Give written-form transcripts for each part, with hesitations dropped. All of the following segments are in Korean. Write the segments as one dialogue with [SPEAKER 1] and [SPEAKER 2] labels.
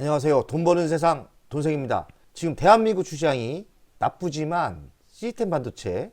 [SPEAKER 1] 안녕하세요. 돈 버는 세상 돈생입니다. 지금 대한민국 주시장이 나쁘지만 시스템 반도체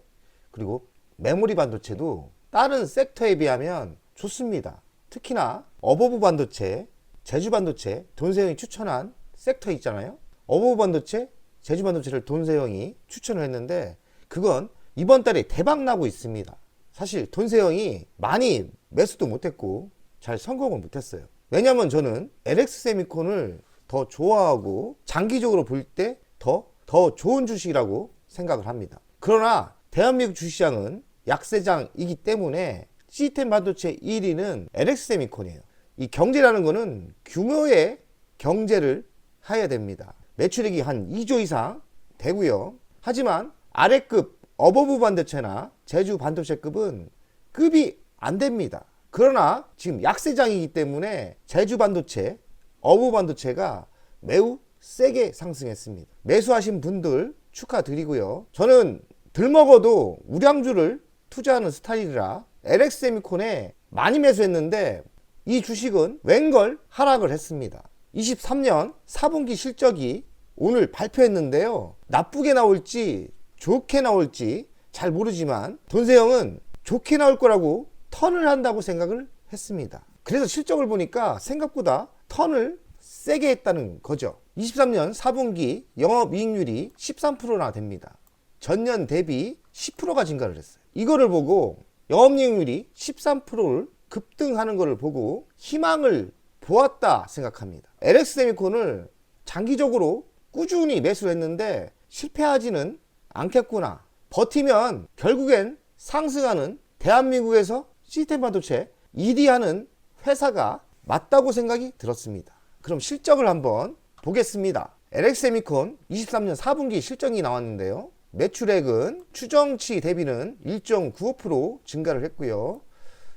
[SPEAKER 1] 그리고 메모리 반도체도 다른 섹터에 비하면 좋습니다. 특히나 어버브 반도체, 제주 반도체 돈세형이 추천한 섹터 있잖아요. 어버브 반도체, 제주 반도체를 돈세형이 추천을 했는데 그건 이번 달에 대박 나고 있습니다. 사실 돈세형이 많이 매수도 못했고 잘 성공을 못했어요. 왜냐면 저는 LX세미콘을 더 좋아하고 장기적으로 볼 때 더 좋은 주식이라고 생각을 합니다. 그러나 대한민국 주식시장은 약세장이기 때문에 시스템 반도체 1위는 LX세미콘이에요. 이 경제라는 거는 규모의 경제를 해야 됩니다. 매출액이 한 2조 이상 되고요. 하지만 아래급 어버브 반도체나 제주 반도체급은 급이 안 됩니다. 그러나 지금 약세장이기 때문에 제주 반도체, 어버브 반도체가 매우 세게 상승했습니다. 매수하신 분들 축하드리고요. 저는 들먹어도 우량주를 투자하는 스타일이라 LX세미콘에 많이 매수했는데 이 주식은 웬걸 하락을 했습니다. 23년 4분기 실적이 오늘 발표했는데요. 나쁘게 나올지 좋게 나올지 잘 모르지만 돈세형은 좋게 나올 거라고 턴을 한다고 생각을 했습니다. 그래서 실적을 보니까 생각보다 턴을 세게 했다는 거죠. 23년 4분기 영업이익률이 13%나 됩니다. 전년 대비 10%가 증가를 했어요. 이거를 보고 영업이익률이 13%를 급등하는 것을 보고 희망을 보았다 생각합니다. LX세미콘을 장기적으로 꾸준히 매수를 했는데 실패하지는 않겠구나. 버티면 결국엔 상승하는 대한민국에서 시스템 반도체 1위 하는 회사가 맞다고 생각이 들었습니다. 그럼 실적을 한번 보겠습니다. LX세미콘 23년 4분기 실적이 나왔는데요. 매출액은 추정치 대비는 1.95% 증가를 했고요.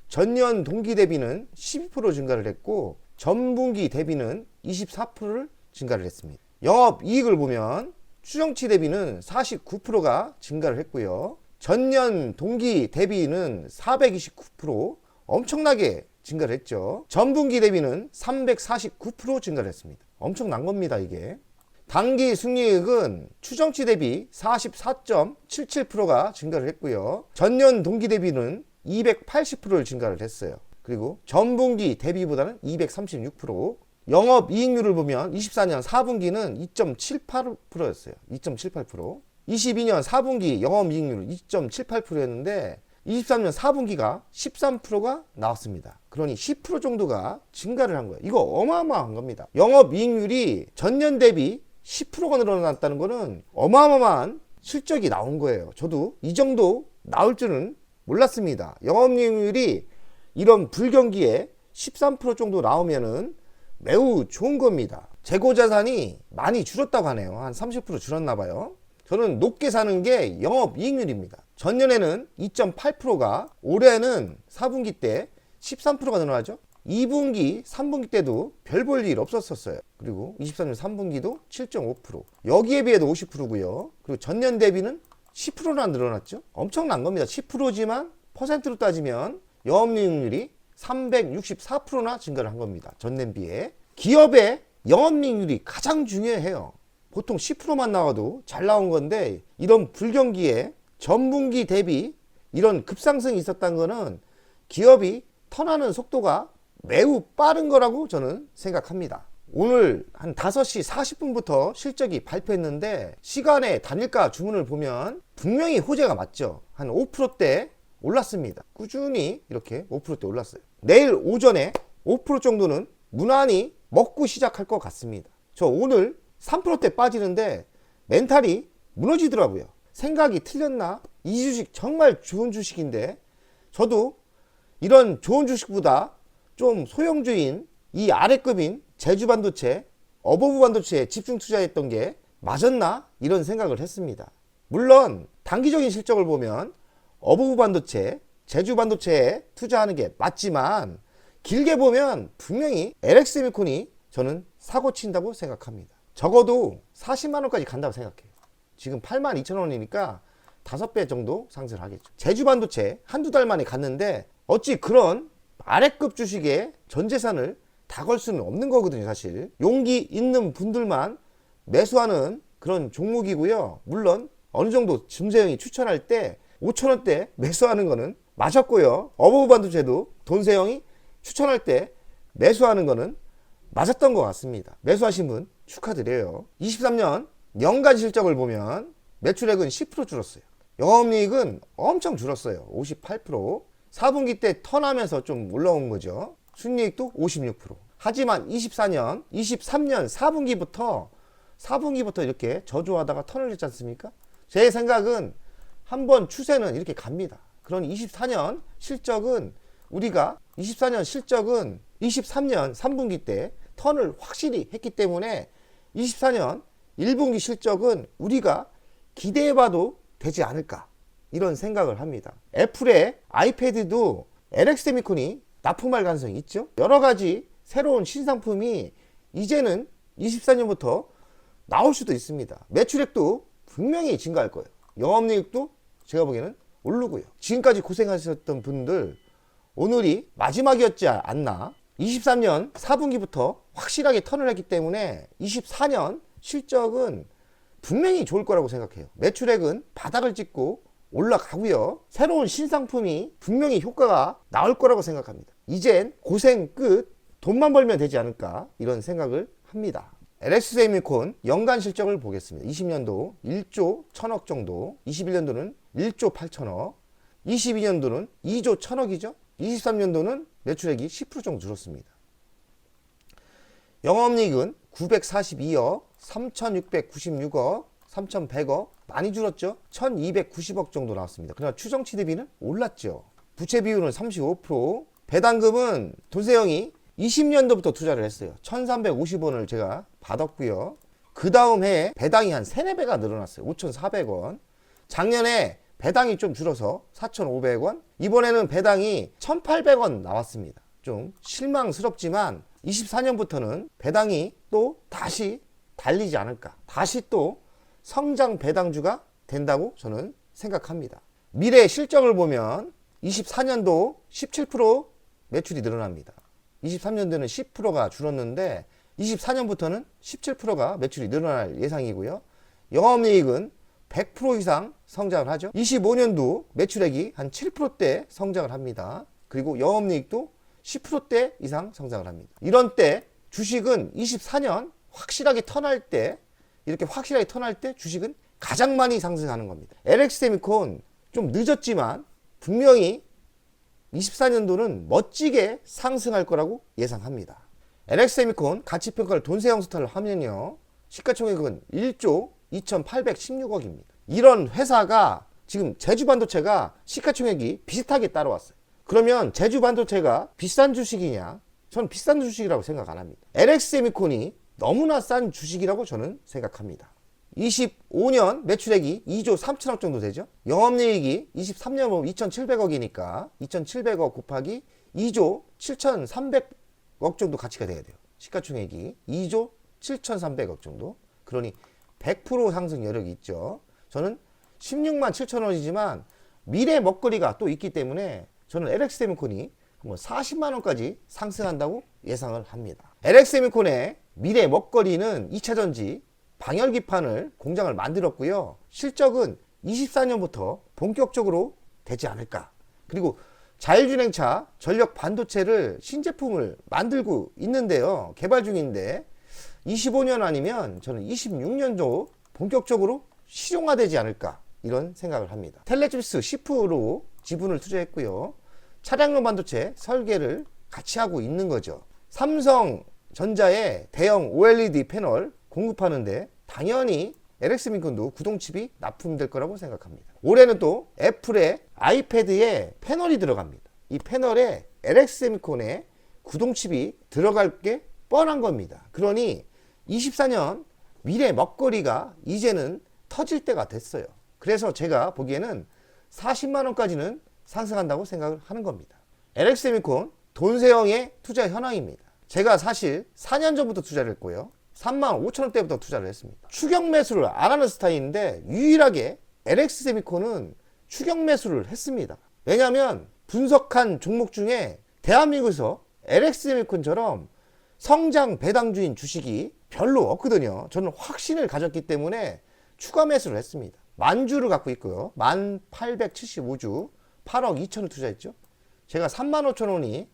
[SPEAKER 1] 전년 동기 대비는 12% 증가를 했고 전분기 대비는 24%를 증가를 했습니다. 영업이익을 보면 추정치 대비는 49%가 증가를 했고요. 전년 동기 대비는 429% 엄청나게 증가를 했죠. 전분기 대비는 349% 증가를 했습니다. 엄청난 겁니다, 이게. 당기 순이익은 추정치 대비 44.77%가 증가를 했고요. 전년 동기 대비는 280%를 증가를 했어요. 그리고 전분기 대비보다는 236%. 영업이익률을 보면 24년 4분기는 2.78%였어요. 2.78%. 22년 4분기 영업이익률은 2.78%였는데 23년 4분기가 13%가 나왔습니다. 그러니 10% 정도가 증가를 한 거예요. 이거 어마어마한 겁니다. 영업이익률이 전년 대비 10%가 늘어났다는 거는 어마어마한 실적이 나온 거예요. 저도 이 정도 나올 줄은 몰랐습니다. 영업이익률이 이런 불경기에 13% 정도 나오면은 매우 좋은 겁니다. 재고자산이 많이 줄었다고 하네요. 한 30% 줄었나 봐요. 저는 높게 사는 게 영업이익률입니다. 전년에는 2.8%가 올해는 4분기 때 13%가 늘어나죠. 2분기, 3분기 때도 별 볼 일 없었어요. 그리고 23년 3분기도 7.5%. 여기에 비해도 50%고요. 그리고 전년 대비는 10%나 늘어났죠. 엄청난 겁니다. 10%지만 퍼센트로 따지면 영업이익률이 364%나 증가를 한 겁니다. 전년 비해. 기업의 영업이익률이 가장 중요해요. 보통 10%만 나와도 잘 나온 건데 이런 불경기에 전분기 대비 이런 급상승이 있었다는 거는 기업이 턴하는 속도가 매우 빠른 거라고 저는 생각합니다. 오늘 한 5시 40분부터 실적이 발표했는데 시간에 단일가 주문을 보면 분명히 호재가 맞죠. 한 5%대 올랐습니다. 꾸준히 이렇게 5%대 올랐어요. 내일 오전에 5% 정도는 무난히 먹고 시작할 것 같습니다. 저 오늘 3%대 빠지는데 멘탈이 무너지더라고요. 생각이 틀렸나? 이 주식 정말 좋은 주식인데 저도 이런 좋은 주식보다 좀 소형주인 이 아래급인 제주 반도체, 어버브 반도체에 집중 투자했던 게 맞았나? 이런 생각을 했습니다. 물론 단기적인 실적을 보면 어버브 반도체, 제주 반도체에 투자하는 게 맞지만 길게 보면 분명히 LX세미콘이 저는 사고 친다고 생각합니다. 적어도 40만원까지 간다고 생각해요. 지금 82,000원이니까 5배 정도 상승을 하겠죠. 제주 반도체 한두 달 만에 갔는데 어찌 그런 아래급 주식의 전 재산을 다 걸 수는 없는 거거든요. 사실 용기 있는 분들만 매수하는 그런 종목이고요. 물론 어느 정도 김세영이 추천할 때 5,000원대 매수하는 거는 맞았고요. 어버브 반도체도 돈세영이 추천할 때 매수하는 거는 맞았던 것 같습니다. 매수하신 분 축하드려요. 23년 연간 실적을 보면 매출액은 10% 줄었어요. 영업이익은 엄청 줄었어요. 58%. 4분기 때 턴하면서 좀 올라온 거죠. 순이익도 56%. 하지만 23년 4분기부터 이렇게 저조하다가 턴을 했지 않습니까? 제 생각은 한번 추세는 이렇게 갑니다. 그런 24년 실적은 23년 3분기 때 턴을 확실히 했기 때문에 24년 1분기 실적은 우리가 기대해봐도 되지 않을까 이런 생각을 합니다. 애플의 아이패드도 LX세미콘이 납품할 가능성이 있죠. 여러가지 새로운 신상품이 이제는 24년부터 나올 수도 있습니다. 매출액도 분명히 증가할 거예요. 영업이익도 제가 보기에는 오르고요. 지금까지 고생하셨던 분들 오늘이 마지막이었지 않나. 23년 4분기부터 확실하게 턴을 했기 때문에 24년 실적은 분명히 좋을 거라고 생각해요. 매출액은 바닥을 찍고 올라가고요. 새로운 신상품이 분명히 효과가 나올 거라고 생각합니다. 이젠 고생 끝, 돈만 벌면 되지 않을까 이런 생각을 합니다. LX세미콘 연간 실적을 보겠습니다. 20년도 1조 1000억 정도, 21년도는 1조 8천억, 22년도는 2조 1000억이죠. 23년도는 매출액이 10% 정도 줄었습니다. 영업이익은 942억, 3696억, 3100억 많이 줄었죠. 1290억 정도 나왔습니다. 그러나 추정치 대비는 올랐죠. 부채 비율은 35%. 배당금은 돈세영이 20년도부터 투자를 했어요. 1350원을 제가 받았고요. 그 다음 해에 배당이 한 3, 4배가 늘어났어요. 5400원. 작년에 배당이 좀 줄어서 4500원. 이번에는 배당이 1800원 나왔습니다. 좀 실망스럽지만 24년부터는 배당이 또 다시 달리지 않을까. 다시 또 성장 배당주가 된다고 저는 생각합니다. 미래 실적을 보면 24년도 17% 매출이 늘어납니다. 23년도는 10%가 줄었는데 24년부터는 17%가 매출이 늘어날 예상이고요. 영업이익은 100% 이상 성장을 하죠. 25년도 매출액이 한 7%대 성장을 합니다. 그리고 영업이익도 10%대 이상 성장을 합니다. 이런 때 주식은 24년 확실하게 턴할 때, 이렇게 확실하게 턴할 때 주식은 가장 많이 상승하는 겁니다. LX세미콘 좀 늦었지만 분명히 24년도는 멋지게 상승할 거라고 예상합니다. LX세미콘 가치평가를 돈세영 스타를 하면요, 시가총액은 1조 2816억입니다. 이런 회사가 지금 제주반도체가 시가총액이 비슷하게 따라왔어요. 그러면 제주반도체가 비싼 주식이냐? 저는 비싼 주식이라고 생각 안 합니다. LX세미콘이 너무나 싼 주식이라고 저는 생각합니다. 25년 매출액이 2조 3천억 정도 되죠. 영업이익이 23년 보면 2,700억이니까 2,700억 곱하기 2조 7,300억 정도 가치가 돼야 돼요. 시가총액이 2조 7,300억 정도. 그러니 100% 상승 여력이 있죠. 저는 16만 7천 원이지만 미래 먹거리가 또 있기 때문에 저는 LX세미콘이 40만 원까지 상승한다고 예상을 합니다. LX세미콘의 미래 먹거리는 2차전지 방열기판을 공장을 만들었고요. 실적은 24년부터 본격적으로 되지 않을까. 그리고 자율주행차 전력 반도체를 신제품을 만들고 있는데요. 개발 중인데 25년 아니면 저는 26년도 본격적으로 실용화되지 않을까 이런 생각을 합니다. 텔레집스 10% 지분을 투자했고요. 차량용 반도체 설계를 같이 하고 있는 거죠. 삼성전자의 대형 OLED 패널 공급하는데 당연히 LX세미콘도 구동칩이 납품될 거라고 생각합니다. 올해는 또 애플의 아이패드에 패널이 들어갑니다. 이 패널에 LX세미콘의 구동칩이 들어갈 게 뻔한 겁니다. 그러니 24년 미래 먹거리가 이제는 터질 때가 됐어요. 그래서 제가 보기에는 40만 원까지는 상승한다고 생각을 하는 겁니다. LX세미콘 돈세영의 투자 현황입니다. 제가 사실 4년 전부터 투자를 했고요. 3만 5천 원대부터 투자를 했습니다. 추격 매수를 안 하는 스타일인데 유일하게 LX세미콘은 추격 매수를 했습니다. 왜냐하면 분석한 종목 중에 대한민국에서 LX세미콘처럼 성장 배당주인 주식이 별로 없거든요. 저는 확신을 가졌기 때문에 추가 매수를 했습니다. 만주를 갖고 있고요. 1875주 8억 2천을 투자했죠. 제가 35,000원이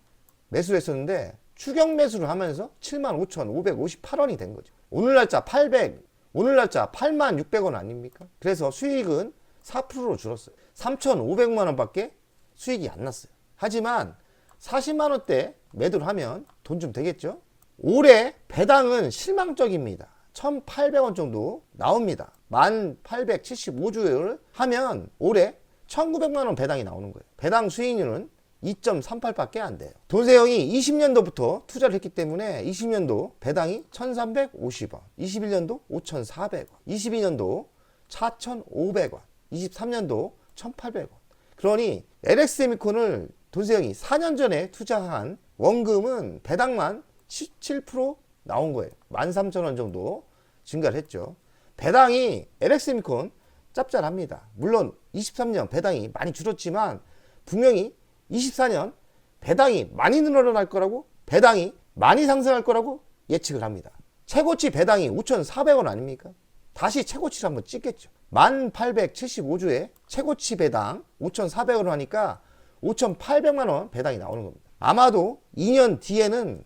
[SPEAKER 1] 매수를 했었는데 추격 매수를 하면서 75,558원이 된 거죠. 오늘 날짜 86,000원 아닙니까? 그래서 수익은 4%로 줄었어요. 3,500만 원밖에 수익이 안 났어요. 하지만 40만 원대 매도를 하면 돈 좀 되겠죠? 올해 배당은 실망적입니다. 1,800원 정도 나옵니다. 1875주를 하면 올해 1,900만 원 배당이 나오는 거예요. 배당 수익률은 2.38밖에 안 돼요. 돈세형이 20년도부터 투자를 했기 때문에 20년도 배당이 1,350원, 21년도 5,400원, 22년도 4,500원, 23년도 1,800원. 그러니 LX세미콘을 돈세형이 4년 전에 투자한 원금은 배당만 17% 나온 거예요. 13,000원 정도 증가를 했죠. 배당이 LX세미콘 짭짤합니다. 물론 23년 배당이 많이 줄었지만 분명히 24년 배당이 많이 늘어날 거라고, 배당이 많이 상승할 거라고 예측을 합니다. 최고치 배당이 5,400원 아닙니까? 다시 최고치를 한번 찍겠죠. 1875주에 최고치 배당 5,400원 하니까 5,800만 원 배당이 나오는 겁니다. 아마도 2년 뒤에는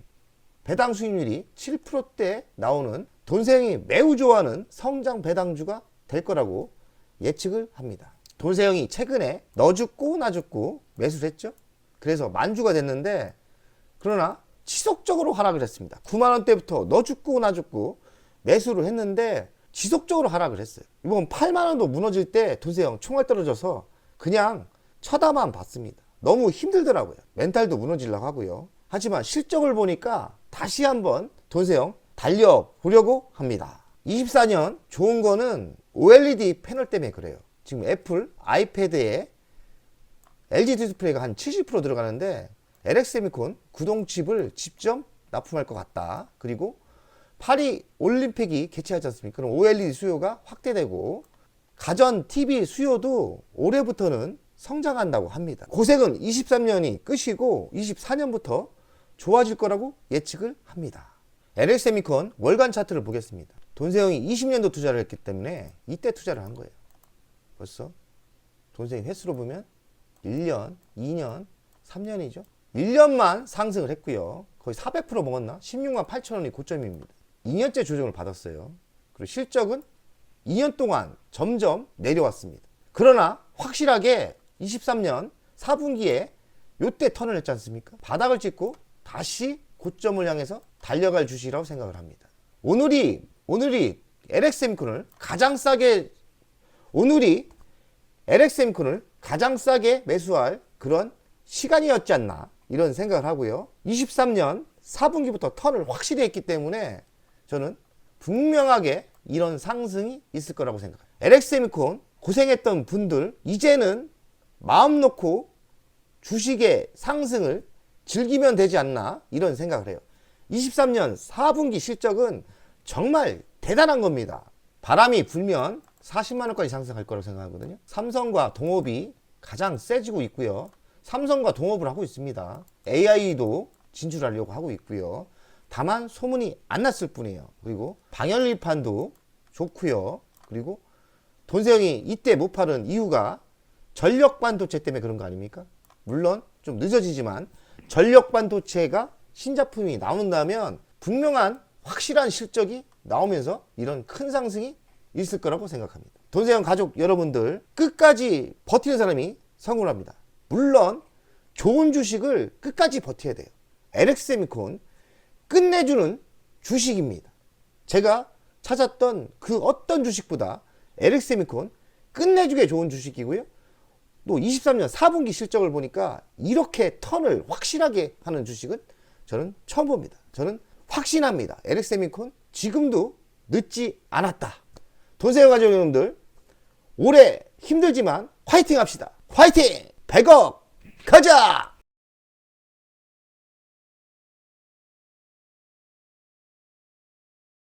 [SPEAKER 1] 배당 수익률이 7%대 나오는 돈세형이 매우 좋아하는 성장 배당주가 될 거라고 예측을 합니다. 돈세형이 최근에 너 죽고 나 죽고 매수를 했죠. 그래서 만주가 됐는데, 그러나 지속적으로 하락을 했습니다. 9만 원대부터 너 죽고 나 죽고 매수를 했는데 지속적으로 하락을 했어요. 이번 8만 원도 무너질 때 돈세형 총알 떨어져서 그냥 쳐다만 봤습니다. 너무 힘들더라고요. 멘탈도 무너지려고 하고요. 하지만 실적을 보니까 다시 한번 돈세형 달려보려고 합니다. 24년 좋은 거는 OLED 패널 때문에 그래요. 지금 애플 아이패드에 LG 디스플레이가 한 70% 들어가는데 LX세미콘 구동칩을 직접 납품할 것 같다. 그리고 파리 올림픽이 개최하지 않습니까? 그럼 OLED 수요가 확대되고 가전 TV 수요도 올해부터는 성장한다고 합니다. 고생은 23년이 끝이고 24년부터 좋아질 거라고 예측을 합니다. LX세미콘 월간 차트를 보겠습니다. 돈세형이 20년도 투자를 했기 때문에 이때 투자를 한 거예요. 벌써 돈세형 횟수로 보면 1년, 2년, 3년이죠. 1년만 상승을 했고요. 거의 400% 먹었나? 16만 8천 원이 고점입니다. 2년째 조정을 받았어요. 그리고 실적은 2년 동안 점점 내려왔습니다. 그러나 확실하게 23년 4분기에 요때 턴을 했지 않습니까? 바닥을 찍고 다시 고점을 향해서 달려갈 주식이라고 생각을 합니다. 오늘이 LX세미콘을 가장 싸게 매수할 그런 시간이었지 않나 이런 생각을 하고요. 23년 4분기부터 턴을 확실히 했기 때문에 저는 분명하게 이런 상승이 있을 거라고 생각합니다. LX세미콘 고생했던 분들 이제는 마음 놓고 주식의 상승을 즐기면 되지 않나 이런 생각을 해요. 23년 4분기 실적은 정말 대단한 겁니다. 바람이 불면 40만 원까지 상승할 거라고 생각하거든요. 삼성과 동업이 가장 세지고 있고요. 삼성과 동업을 하고 있습니다. AI도 진출하려고 하고 있고요. 다만 소문이 안 났을 뿐이에요. 그리고 방열일판도 좋고요. 그리고 돈세형이 이때 못 파는 이유가 전력 반도체 때문에 그런 거 아닙니까? 물론 좀 늦어지지만 전력 반도체가 신제품이 나온다면 분명한 확실한 실적이 나오면서 이런 큰 상승이 있을 거라고 생각합니다. 돈세형 가족 여러분들 끝까지 버티는 사람이 성공을 합니다. 물론 좋은 주식을 끝까지 버텨야 돼요. LX세미콘 끝내주는 주식입니다. 제가 찾았던 그 어떤 주식보다 LX세미콘 끝내주게 좋은 주식이고요. 또 23년 4분기 실적을 보니까 이렇게 턴을 확실하게 하는 주식은 저는 처음 봅니다. 저는 확신합니다. LX세미콘 지금도 늦지 않았다. 돈세형 가족 여러분들 올해 힘들지만 화이팅 합시다. 화이팅! 100억 가자!